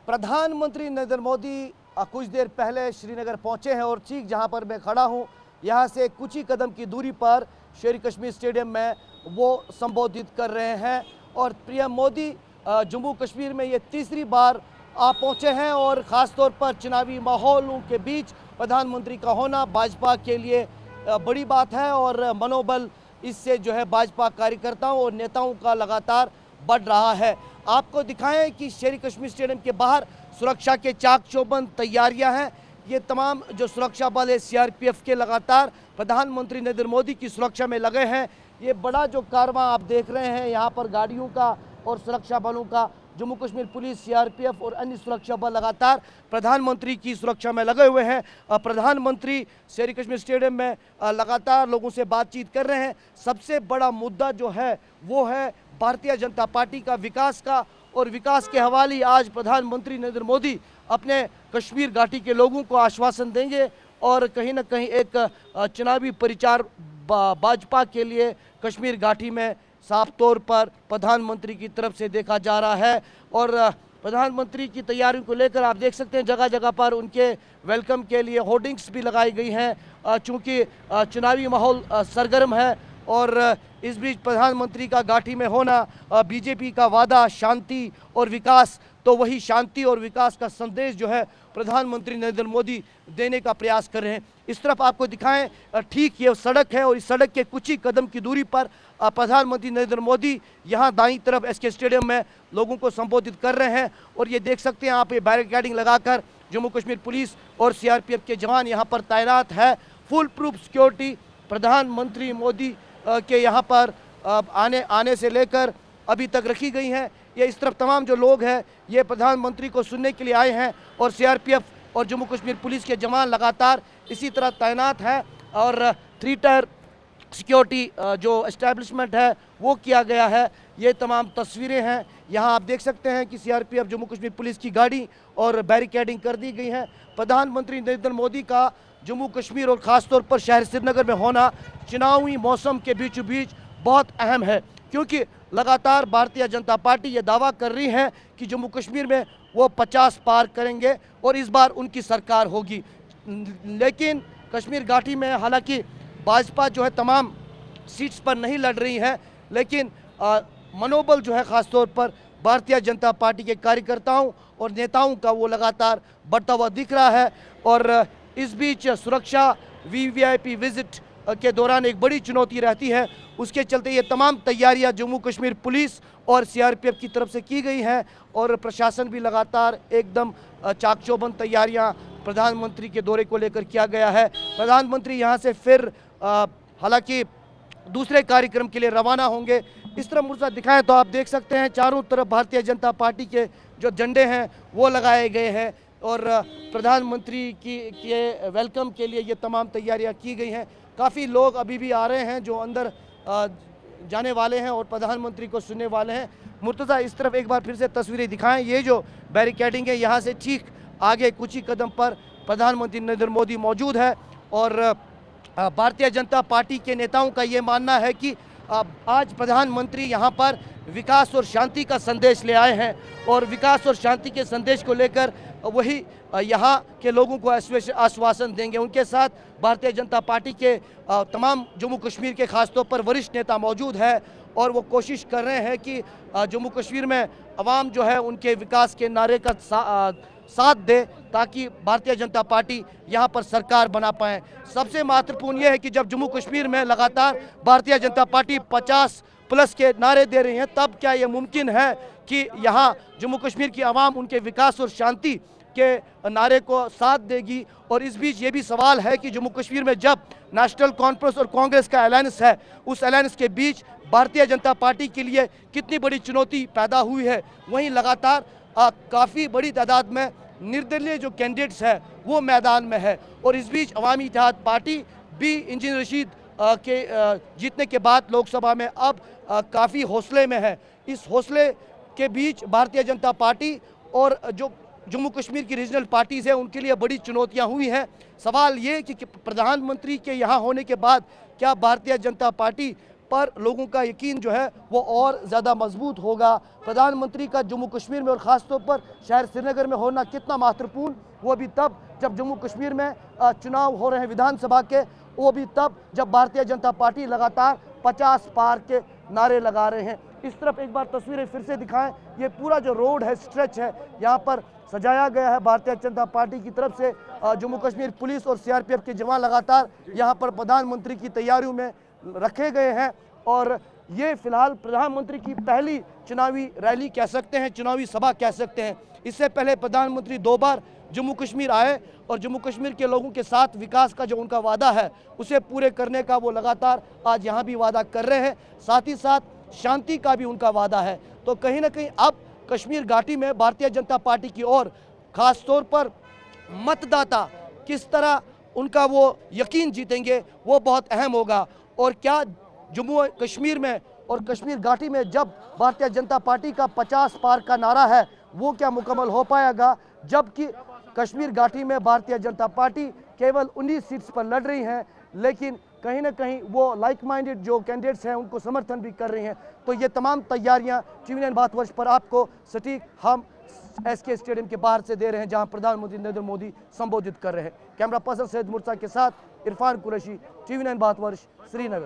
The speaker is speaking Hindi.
प्रधानमंत्री नरेंद्र मोदी कुछ देर पहले श्रीनगर पहुंचे हैं और ठीक जहां पर मैं खड़ा हूं यहां से कुछ ही कदम की दूरी पर शेर कश्मीर स्टेडियम में वो संबोधित कर रहे हैं। और पीएम मोदी जम्मू कश्मीर में ये तीसरी बार आ पहुंचे हैं और ख़ास तौर पर चुनावी माहौलों के बीच प्रधानमंत्री का होना भाजपा के लिए बड़ी बात है और मनोबल इससे जो है भाजपा कार्यकर्ताओं और नेताओं का लगातार बढ़ रहा है। आपको दिखाएं कि शेर कश्मीर स्टेडियम के बाहर सुरक्षा के चाक चौबंद तैयारियां हैं। ये तमाम जो सुरक्षा बल है सीआरपीएफ के लगातार प्रधानमंत्री नरेंद्र मोदी की सुरक्षा में लगे हैं। ये बड़ा जो कारवां आप देख रहे हैं यहाँ पर गाड़ियों का और सुरक्षा बलों का, जम्मू कश्मीर पुलिस, सीआरपीएफ और अन्य सुरक्षा बल लगातार प्रधानमंत्री की सुरक्षा में लगे हुए हैं। प्रधानमंत्री शेर कश्मीर स्टेडियम में लगातार लोगों से बातचीत कर रहे हैं। सबसे बड़ा मुद्दा जो है वो है भारतीय जनता पार्टी का विकास का, और विकास के हवाले आज प्रधानमंत्री नरेंद्र मोदी अपने कश्मीर घाटी के लोगों को आश्वासन देंगे और कहीं ना कहीं एक चुनावी प्रचार भाजपा के लिए कश्मीर घाटी में साफ तौर पर प्रधानमंत्री की तरफ से देखा जा रहा है। और प्रधानमंत्री की तैयारियों को लेकर आप देख सकते हैं जगह जगह पर उनके वेलकम के लिए होर्डिंग्स भी लगाई गई हैं। चूँकि चुनावी माहौल सरगर्म है और इस बीच प्रधानमंत्री का घाटी में होना, बीजेपी का वादा शांति और विकास, तो वही शांति और विकास का संदेश जो है प्रधानमंत्री नरेंद्र मोदी देने का प्रयास कर रहे हैं। इस तरफ आपको दिखाएं, ठीक ये सड़क है और इस सड़क के कुछ ही कदम की दूरी पर प्रधानमंत्री नरेंद्र मोदी यहाँ दाईं तरफ एसके स्टेडियम में लोगों को संबोधित कर रहे हैं। और ये देख सकते हैं आप, ये बैरिकेडिंग लगाकर जम्मू कश्मीर पुलिस और सीआरपीएफ के जवान यहाँ पर तैनात है। फुल प्रूफ सिक्योरिटी प्रधानमंत्री मोदी के यहाँ पर आने से लेकर अभी तक रखी गई हैं। ये इस तरफ तमाम जो लोग हैं ये प्रधानमंत्री को सुनने के लिए आए हैं और सीआरपीएफ और जम्मू कश्मीर पुलिस के जवान लगातार इसी तरह तैनात हैं और 3 टायर सिक्योरिटी जो एस्टैब्लिशमेंट है वो किया गया है। ये तमाम तस्वीरें हैं, यहाँ आप देख सकते हैं कि सीआरपीएफ जम्मू कश्मीर पुलिस की गाड़ी और बैरिकेडिंग कर दी गई है। प्रधानमंत्री नरेंद्र मोदी का जम्मू कश्मीर और ख़ास तौर पर शहर श्रीनगर में होना चुनावी मौसम के बीचों बीच बहुत अहम है, क्योंकि लगातार भारतीय जनता पार्टी ये दावा कर रही है कि जम्मू कश्मीर में वो 50 पार करेंगे और इस बार उनकी सरकार होगी। लेकिन कश्मीर घाटी में हालांकि भाजपा जो है तमाम सीट्स पर नहीं लड़ रही है, लेकिन मनोबल जो है ख़ास तौर पर भारतीय जनता पार्टी के कार्यकर्ताओं और नेताओं का वो लगातार बढ़ता हुआ दिख रहा है। और इस बीच सुरक्षा वीवीआईपी विजिट के दौरान एक बड़ी चुनौती रहती है, उसके चलते ये तमाम तैयारियां जम्मू कश्मीर पुलिस और सीआरपीएफ की तरफ से की गई हैं और प्रशासन भी लगातार एकदम चाकचौबंद तैयारियां प्रधानमंत्री के दौरे को लेकर किया गया है। प्रधानमंत्री यहां से फिर हालांकि दूसरे कार्यक्रम के लिए रवाना होंगे। इस तरह मुर्जा दिखाएं तो आप देख सकते हैं चारों तरफ भारतीय जनता पार्टी के जो झंडे हैं वो लगाए गए हैं और प्रधानमंत्री के वेलकम के लिए ये तमाम तैयारियां की गई हैं। काफ़ी लोग अभी भी आ रहे हैं जो अंदर जाने वाले हैं और प्रधानमंत्री को सुनने वाले हैं। मुर्तज़ा इस तरफ एक बार फिर से तस्वीरें दिखाएं, ये जो बैरिकेडिंग है यहाँ से ठीक आगे कुछ ही कदम पर प्रधानमंत्री नरेंद्र मोदी मौजूद है। और भारतीय जनता पार्टी के नेताओं का ये मानना है कि आज प्रधानमंत्री यहाँ पर विकास और शांति का संदेश ले आए हैं और विकास और शांति के संदेश को लेकर वही यहाँ के लोगों को आश्वासन देंगे। उनके साथ भारतीय जनता पार्टी के तमाम जम्मू कश्मीर के खासतौर पर वरिष्ठ नेता मौजूद है और वो कोशिश कर रहे हैं कि जम्मू कश्मीर में अवाम जो है उनके विकास के नारे का साथ दे ताकि भारतीय जनता पार्टी यहाँ पर सरकार बना पाए। सबसे महत्वपूर्ण यह है कि जब जम्मू कश्मीर में लगातार भारतीय जनता पार्टी 50+ के नारे दे रही है, तब क्या ये मुमकिन है कि यहाँ जम्मू कश्मीर की आवाम उनके विकास और शांति के नारे को साथ देगी। और इस बीच ये भी सवाल है कि जम्मू कश्मीर में जब नेशनल कॉन्फ्रेंस और कांग्रेस का अलायंस है, उस अलायंस के बीच भारतीय जनता पार्टी के लिए कितनी बड़ी चुनौती पैदा हुई है। वहीं लगातार काफ़ी बड़ी तादाद में निर्दलीय जो कैंडिडेट्स हैं वो मैदान में है और इस बीच अवामी इत्तेहाद पार्टी भी इंजीनियर रशीद के जीतने के बाद लोकसभा में अब काफ़ी हौसले में है। इस हौसले के बीच भारतीय जनता पार्टी और जो जम्मू कश्मीर की रीजनल पार्टीज़ हैं उनके लिए बड़ी चुनौतियां हुई हैं। सवाल ये कि प्रधानमंत्री के यहाँ होने के बाद क्या भारतीय जनता पार्टी पर लोगों का यकीन जो है वो और ज़्यादा मजबूत होगा। प्रधानमंत्री का जम्मू कश्मीर में और ख़ासतौर पर शहर श्रीनगर में होना कितना महत्वपूर्ण, वो भी तब जब जम्मू कश्मीर में चुनाव हो रहे हैं विधानसभा के, वो भी तब जब भारतीय जनता पार्टी लगातार 50 पार के नारे लगा रहे हैं। इस तरफ एक बार तस्वीरें फिर से दिखाएं, ये पूरा जो रोड है, स्ट्रेच है, यहाँ पर सजाया गया है भारतीय जनता पार्टी की तरफ से। जम्मू कश्मीर पुलिस और सीआरपीएफ के जवान लगातार यहाँ पर प्रधानमंत्री की तैयारियों में रखे गए हैं और ये फिलहाल प्रधानमंत्री की पहली चुनावी रैली कह सकते हैं, चुनावी सभा कह सकते हैं। इससे पहले प्रधानमंत्री 2 बार जम्मू कश्मीर आए और जम्मू कश्मीर के लोगों के साथ विकास का जो उनका वादा है उसे पूरे करने का वो लगातार आज यहाँ भी वादा कर रहे हैं। साथ ही साथ शांति का भी उनका वादा है। तो कहीं ना कहीं अब कश्मीर घाटी में भारतीय जनता पार्टी की ओर खास तौर पर मतदाता किस तरह उनका वो यकीन जीतेंगे वो बहुत अहम होगा। और क्या जम्मू कश्मीर में और कश्मीर घाटी में जब भारतीय जनता पार्टी का 50 पार का नारा है वो क्या मुकम्मल हो पाएगा, जबकि कश्मीर घाटी में भारतीय जनता पार्टी केवल 19 सीट्स पर लड़ रही हैं, लेकिन कहीं ना कहीं वो लाइक माइंडेड जो कैंडिडेट्स हैं उनको समर्थन भी कर रही हैं। तो ये तमाम तैयारियां TV9 भारतवर्ष पर आपको सटीक हम SK स्टेडियम के बाहर से दे रहे हैं, जहां प्रधानमंत्री नरेंद्र मोदी संबोधित कर रहे हैं। कैमरा पर्सन सैयद मुर्तजा के साथ इरफान कुरैशी, TV9 भारतवर्ष, श्रीनगर।